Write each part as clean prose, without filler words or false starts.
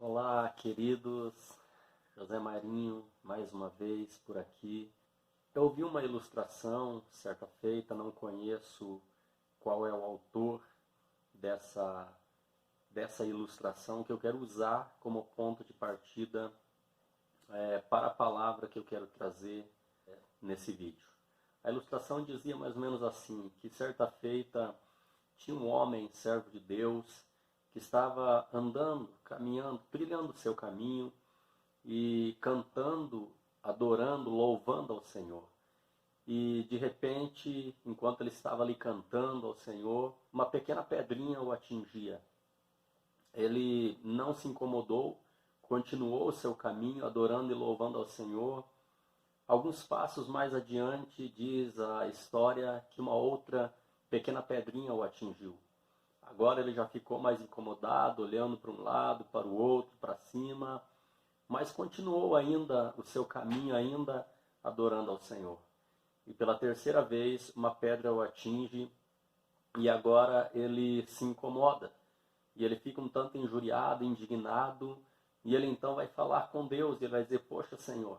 Olá, queridos. José Marinho, mais uma vez por aqui. Eu vi uma ilustração certa feita, não conheço qual é o autor dessa ilustração que eu quero usar como ponto de partida para a palavra que eu quero trazer nesse vídeo. A ilustração dizia mais ou menos assim, que certa feita tinha um homem, servo de Deus, que estava andando, caminhando, trilhando o seu caminho e cantando, adorando, louvando ao Senhor. E de repente, enquanto ele estava ali cantando ao Senhor, uma pequena pedrinha o atingia. Ele não se incomodou, continuou o seu caminho, adorando e louvando ao Senhor. Alguns passos mais adiante, diz a história que uma outra pequena pedrinha o atingiu. Agora ele já ficou mais incomodado, olhando para um lado, para o outro, para cima, mas continuou ainda o seu caminho, ainda adorando ao Senhor. E pela terceira vez, uma pedra o atinge e agora ele se incomoda. E ele fica um tanto injuriado, indignado, e ele então vai falar com Deus, e ele vai dizer: poxa, Senhor,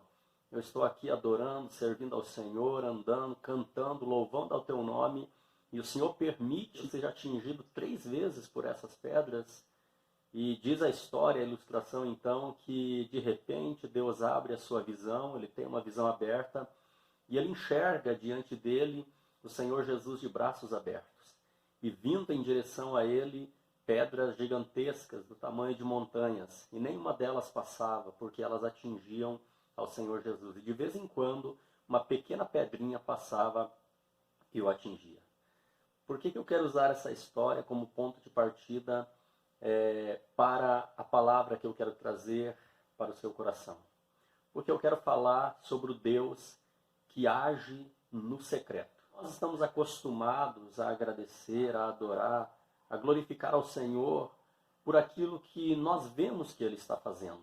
eu estou aqui adorando, servindo ao Senhor, andando, cantando, louvando ao teu nome, e o Senhor permite que eu seja atingido 3 vezes por essas pedras. E diz a história, a ilustração então, que de repente Deus abre a sua visão, ele tem uma visão aberta, e ele enxerga diante dele o Senhor Jesus de braços abertos. E vindo em direção a ele, pedras gigantescas do tamanho de montanhas, e nenhuma delas passava, porque elas atingiam ao Senhor Jesus. E de vez em quando, uma pequena pedrinha passava e o atingia. Por que eu quero usar essa história como ponto de partida para a palavra que eu quero trazer para o seu coração? Porque eu quero falar sobre o Deus que age no secreto. Nós estamos acostumados a agradecer, a adorar, a glorificar ao Senhor por aquilo que nós vemos que Ele está fazendo.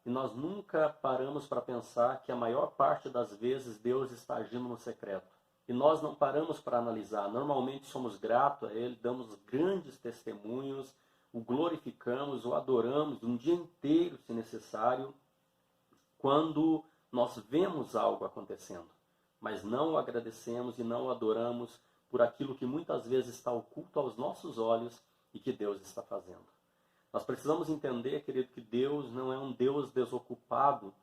E nós nunca paramos para pensar que a maior parte das vezes Deus está agindo no secreto. E nós não paramos para analisar. Normalmente somos gratos a Ele, damos grandes testemunhos, o glorificamos, o adoramos um dia inteiro, se necessário, quando nós vemos algo acontecendo. Mas não o agradecemos e não o adoramos por aquilo que muitas vezes está oculto aos nossos olhos e que Deus está fazendo. Nós precisamos entender, querido, que Deus não é um Deus desocupado,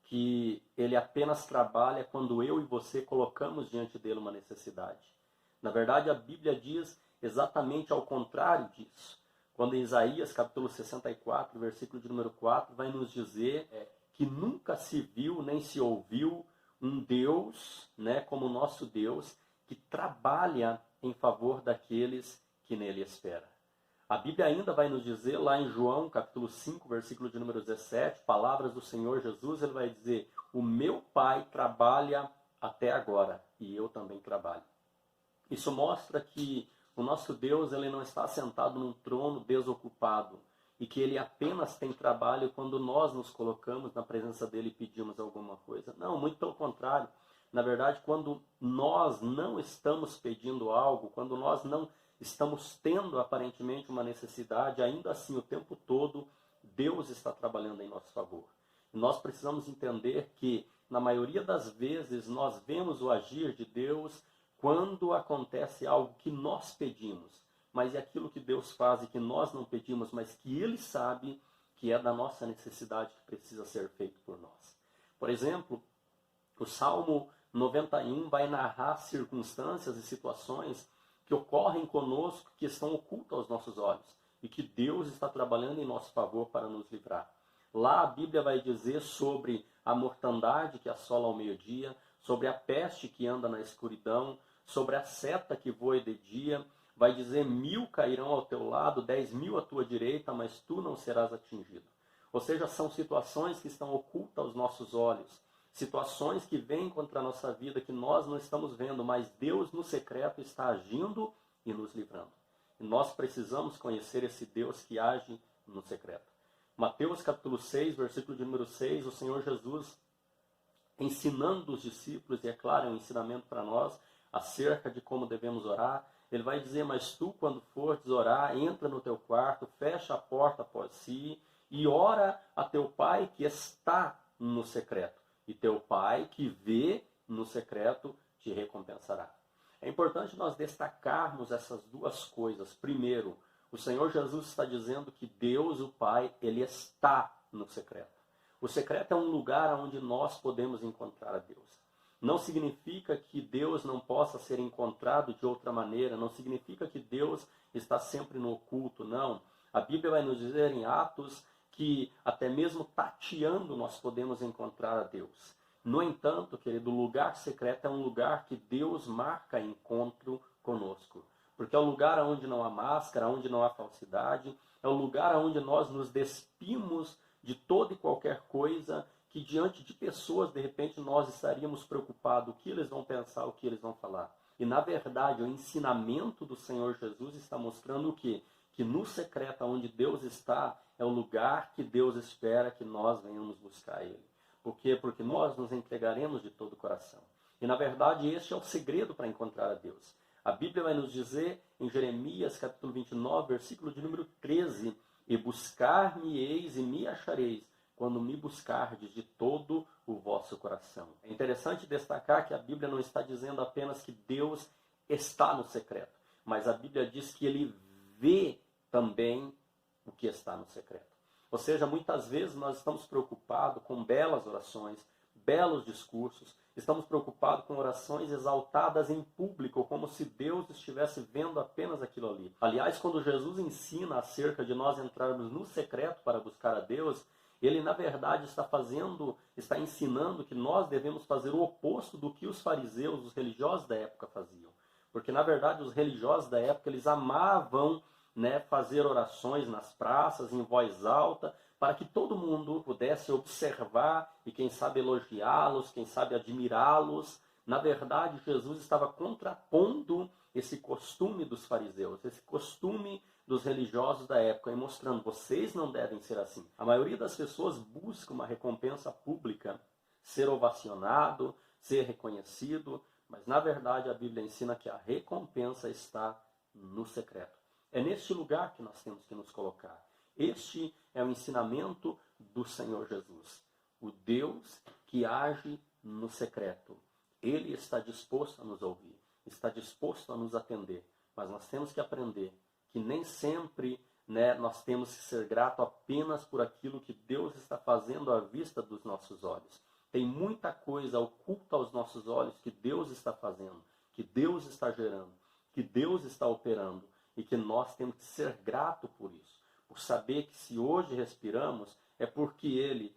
que Ele apenas trabalha quando eu e você colocamos diante dele uma necessidade. Na verdade, a Bíblia diz exatamente ao contrário disso. Quando em Isaías, capítulo 64, versículo de número 4, vai nos dizer que nunca se viu nem se ouviu um Deus, como o nosso Deus, que trabalha em favor daqueles que nele esperam. A Bíblia ainda vai nos dizer, lá em João, capítulo 5, versículo de número 17, palavras do Senhor Jesus, ele vai dizer: o meu Pai trabalha até agora, e eu também trabalho. Isso mostra que o nosso Deus, ele não está sentado num trono desocupado, e que ele apenas tem trabalho quando nós nos colocamos na presença dele e pedimos alguma coisa. Não, muito pelo contrário. Na verdade, quando nós não estamos pedindo algo, quando nós não estamos tendo aparentemente uma necessidade, ainda assim o tempo todo Deus está trabalhando em nosso favor. E nós precisamos entender que na maioria das vezes nós vemos o agir de Deus quando acontece algo que nós pedimos, mas é aquilo que Deus faz e que nós não pedimos, mas que Ele sabe que é da nossa necessidade que precisa ser feito por nós. Por exemplo, o Salmo 91 vai narrar circunstâncias e situações que ocorrem conosco, que estão ocultas aos nossos olhos, e que Deus está trabalhando em nosso favor para nos livrar. Lá a Bíblia vai dizer sobre a mortandade que assola ao meio-dia, sobre a peste que anda na escuridão, sobre a seta que voa de dia. Vai dizer: 1000 cairão ao teu lado, 10.000 à tua direita, mas tu não serás atingido. Ou seja, são situações que estão ocultas aos nossos olhos, situações que vêm contra a nossa vida que nós não estamos vendo, mas Deus no secreto está agindo e nos livrando. E nós precisamos conhecer esse Deus que age no secreto. Mateus capítulo 6, versículo de número 6, o Senhor Jesus ensinando os discípulos, e é claro, é um ensinamento para nós, acerca de como devemos orar. Ele vai dizer: mas tu, quando fores orar, entra no teu quarto, fecha a porta após si, e ora a teu pai que está no secreto, e teu pai que vê no secreto te recompensará. É importante nós destacarmos essas duas coisas. Primeiro, o Senhor Jesus está dizendo que Deus, o Pai, Ele está no secreto. O secreto é um lugar onde nós podemos encontrar a Deus. Não significa que Deus não possa ser encontrado de outra maneira, não significa que Deus está sempre no oculto, não. A Bíblia vai nos dizer em Atos que até mesmo tateando nós podemos encontrar a Deus. No entanto, querido, o lugar secreto é um lugar que Deus marca encontro conosco. Porque é o lugar onde não há máscara, onde não há falsidade, é o lugar onde nós nos despimos de toda e qualquer coisa que diante de pessoas, de repente, nós estaríamos preocupados o que eles vão pensar, o que eles vão falar. E, na verdade, o ensinamento do Senhor Jesus está mostrando o quê? Que no secreto, onde Deus está, é o lugar que Deus espera que nós venhamos buscar Ele. Por quê? Porque nós nos entregaremos de todo o coração. E, na verdade, este é o segredo para encontrar a Deus. A Bíblia vai nos dizer, em Jeremias, capítulo 29, versículo de número 13, e buscar-me-eis e me achareis, quando me buscardes de todo o vosso coração. É interessante destacar que a Bíblia não está dizendo apenas que Deus está no secreto, mas a Bíblia diz que Ele vê também o que está no secreto. Ou seja, muitas vezes nós estamos preocupados com belas orações, belos discursos, estamos preocupados com orações exaltadas em público, como se Deus estivesse vendo apenas aquilo ali. Aliás, quando Jesus ensina acerca de nós entrarmos no secreto para buscar a Deus, Ele, na verdade, está ensinando que nós devemos fazer o oposto do que os fariseus, os religiosos da época faziam. Porque, na verdade, os religiosos da época, eles amavam, fazer orações nas praças, em voz alta, para que todo mundo pudesse observar e, quem sabe, elogiá-los, quem sabe, admirá-los. Na verdade, Jesus estava contrapondo esse costume dos fariseus, esse costume dos religiosos da época, e mostrando, vocês não devem ser assim. A maioria das pessoas busca uma recompensa pública, ser ovacionado, ser reconhecido, mas na verdade a Bíblia ensina que a recompensa está no secreto. É neste lugar que nós temos que nos colocar. Este é o ensinamento do Senhor Jesus, o Deus que age no secreto. Ele está disposto a nos ouvir, está disposto a nos atender, mas nós temos que aprender que nem sempre nós temos que ser grato apenas por aquilo que Deus está fazendo à vista dos nossos olhos. Tem muita coisa oculta aos nossos olhos que Deus está fazendo, que Deus está gerando, que Deus está operando, e que nós temos que ser grato por isso, por saber que se hoje respiramos é porque Ele,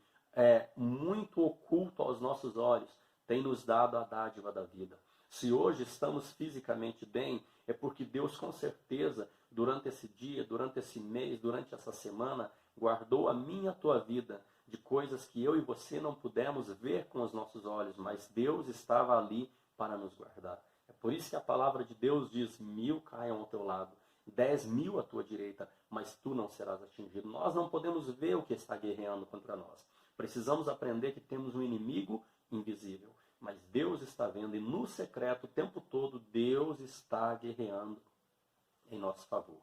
muito oculto aos nossos olhos, tem nos dado a dádiva da vida. Se hoje estamos fisicamente bem, é porque Deus, com certeza, durante esse dia, durante esse mês, durante essa semana, guardou a minha e a tua vida de coisas que eu e você não pudemos ver com os nossos olhos, mas Deus estava ali para nos guardar. É por isso que a palavra de Deus diz: 1000 caiam ao teu lado, 10.000 à tua direita, mas tu não serás atingido. Nós não podemos ver o que está guerreando contra nós. Precisamos aprender que temos um inimigo invisível, mas Deus está vendo, e no secreto, o tempo todo, Deus está guerreando em nosso favor.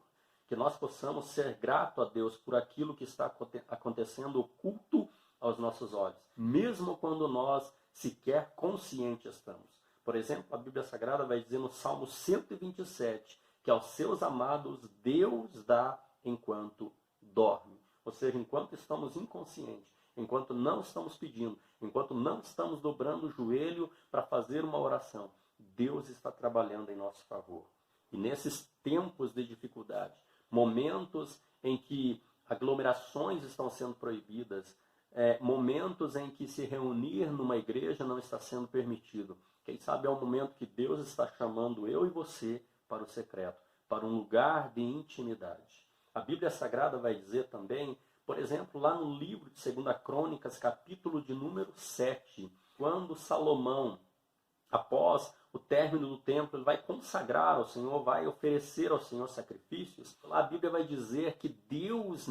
Que nós possamos ser gratos a Deus por aquilo que está acontecendo oculto aos nossos olhos, mesmo quando nós sequer conscientes estamos. Por exemplo, a Bíblia Sagrada vai dizer no Salmo 127, que aos seus amados Deus dá enquanto dorme. Ou seja, enquanto estamos inconscientes, enquanto não estamos pedindo, enquanto não estamos dobrando o joelho para fazer uma oração, Deus está trabalhando em nosso favor. E nesses tempos de dificuldade, momentos em que aglomerações estão sendo proibidas, momentos em que se reunir numa igreja não está sendo permitido, quem sabe é o momento que Deus está chamando eu e você para o secreto, para um lugar de intimidade. A Bíblia Sagrada vai dizer também, por exemplo, lá no livro de 2 Crônicas, capítulo de número 7, quando Salomão, após o término do templo, ele vai consagrar ao Senhor, vai oferecer ao Senhor sacrifícios. Lá a Bíblia vai dizer que Deus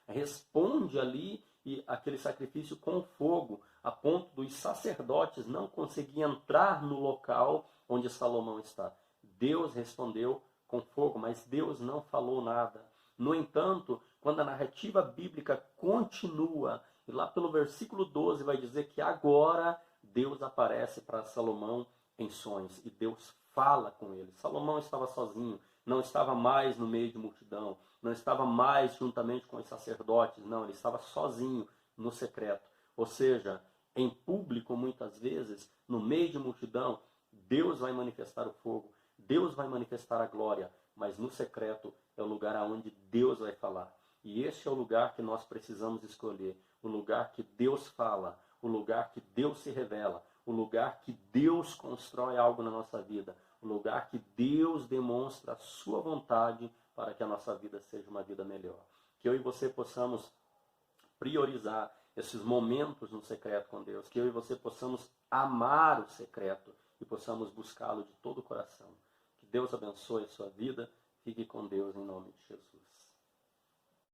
responde ali aquele sacrifício com fogo, a ponto dos sacerdotes não conseguirem entrar no local onde Salomão está. Deus respondeu com fogo, mas Deus não falou nada. No entanto, quando a narrativa bíblica continua, e lá pelo versículo 12 vai dizer que agora Deus aparece para Salomão em sonhos, e Deus fala com ele. Salomão estava sozinho, não estava mais no meio de multidão, não estava mais juntamente com os sacerdotes, não, ele estava sozinho no secreto. Ou seja, em público, muitas vezes, no meio de multidão, Deus vai manifestar o fogo, Deus vai manifestar a glória, mas no secreto é o lugar aonde Deus vai falar. E este é o lugar que nós precisamos escolher, o lugar que Deus fala, o lugar que Deus se revela, o lugar que Deus constrói algo na nossa vida, o lugar que Deus demonstra a sua vontade para que a nossa vida seja uma vida melhor. Que eu e você possamos priorizar esses momentos no secreto com Deus, que eu e você possamos amar o secreto e possamos buscá-lo de todo o coração. Que Deus abençoe a sua vida. Fique com Deus em nome de Jesus.